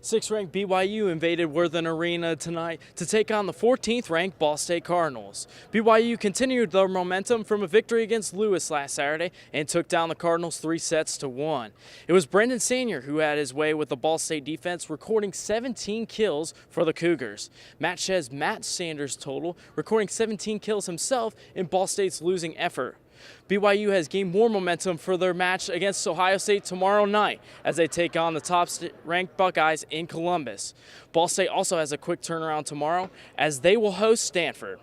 6th-ranked BYU invaded Worthen Arena tonight to take on the 14th-ranked Ball State Cardinals. BYU continued their momentum from a victory against Lewis last Saturday and took down the Cardinals 3-1. It was Brendan Senior who had his way with the Ball State defense, recording 17 kills for the Cougars. Matched Matt Sanders' total, recording 17 kills himself in Ball State's losing effort. BYU has gained more momentum for their match against Ohio State tomorrow night as they take on the top-ranked Buckeyes in Columbus. Ball State also has a quick turnaround tomorrow as they will host Stanford.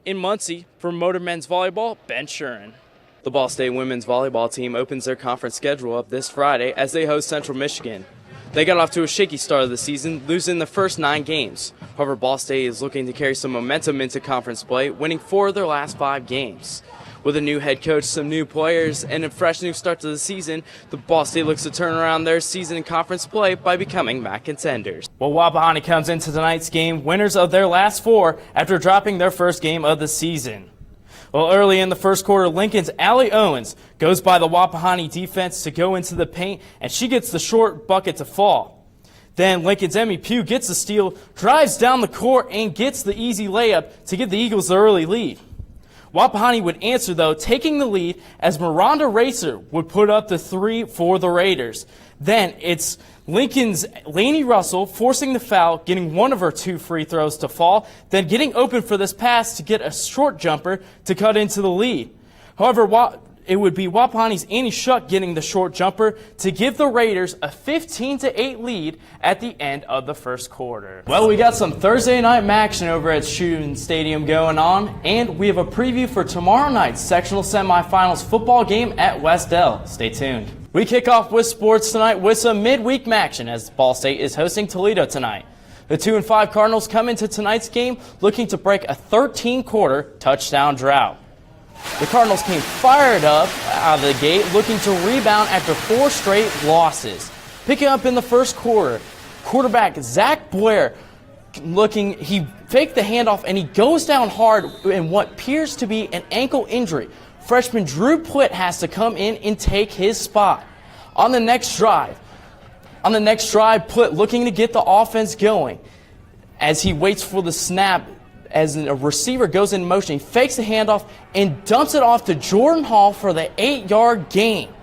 In Muncie, for Motor Men's Volleyball, Ben.Schueren. The Ball State women's volleyball team opens their conference schedule up this Friday as they host Central Michigan. They got off to a shaky start of the season, losing the first 9 games. However, Ball State is looking to carry some momentum into conference play, winning 4 of their last 5 games. With a new head coach, some new players, and a fresh new start to the season, the Ball State looks to turn around their season in conference play by becoming MAC contenders. Well, Wapahani comes into tonight's game winners of their last 4 after dropping their first game of the season. Well, early in the first quarter, Lincoln's Allie Owens goes by the Wapahani defense to go into the paint, and she gets the short bucket to fall. Then Lincoln's Emmy Pugh gets the steal, drives down the court, and gets the easy layup to give the Eagles the early lead. Wapahani would answer, though, taking the lead as Miranda Racer would put up the 3 for the Raiders. Then it's Lincoln's Lainey Russell forcing the foul, getting one of her 2 free throws to fall, then getting open for this pass to get a short jumper to cut into the lead. However, it would be Wapahani's Annie Shuck getting the short jumper to give the Raiders a 15-8 lead at the end of the first quarter. Well, we got some Thursday night action over at Schueren Stadium going on, and we have a preview for tomorrow night's sectional semifinals football game at West Dell. Stay tuned. We kick off with sports tonight with some midweek action as Ball State is hosting Toledo tonight. The 2-5 Cardinals come into tonight's game looking to break a 13-quarter touchdown drought. The Cardinals came fired up out of the gate, looking to rebound after 4 straight losses. Picking up in the first quarter, quarterback Zach Blair he faked the handoff and he goes down hard in what appears to be an ankle injury. Freshman Drew Plitt has to come in and take his spot. On the next drive, Plitt looking to get the offense going as he waits for the snap. As a receiver goes in motion, he fakes the handoff and dumps it off to Jordan Hall for the 8-yard gain.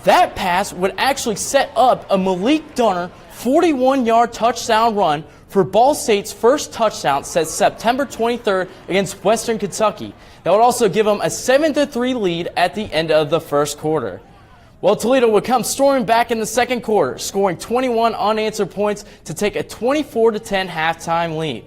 That pass would actually set up a Malik Dunner 41-yard touchdown run for Ball State's first touchdown since September 23rd against Western Kentucky. That would also give them a 7-3 lead at the end of the first quarter. Well, Toledo would come storming back in the second quarter, scoring 21 unanswered points to take a 24-10 halftime lead.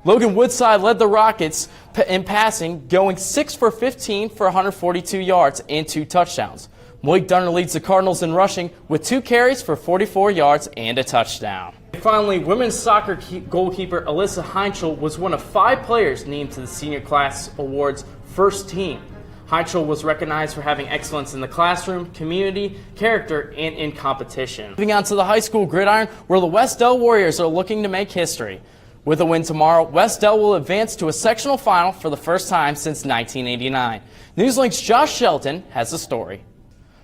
Logan Woodside led the Rockets in passing, going 6 for 15 for 142 yards and 2 touchdowns. Malik Dunner leads the Cardinals in rushing with 2 carries for 44 yards and a touchdown. And finally, women's soccer goalkeeper Alyssa Heinschel was one of 5 players named to the Senior Class Awards first team. Heinschel was recognized for having excellence in the classroom, community, character, and in competition. Moving on to the high school gridiron, where the West Dell Warriors are looking to make history. With a win tomorrow, West Dell will advance to a sectional final for the first time since 1989. NewsLink's Josh Shelton has the story.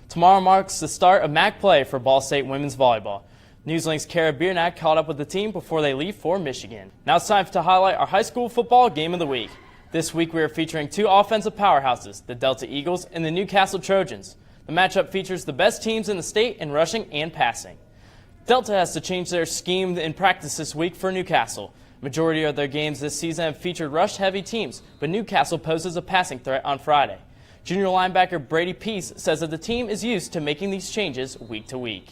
Tomorrow marks the start of MAC play for Ball State women's volleyball. NewsLink's Kara Biernack caught up with the team before they leave for Michigan. Now it's time to highlight our high school football game of the week. This week we are featuring 2 offensive powerhouses, the Delta Eagles and the Newcastle Trojans. The matchup features the best teams in the state in rushing and passing. Delta has to change their scheme in practice this week for Newcastle. Majority of their games this season have featured rush-heavy teams, but Newcastle poses a passing threat on Friday. Junior linebacker Brady Peace says that the team is used to making these changes week to week.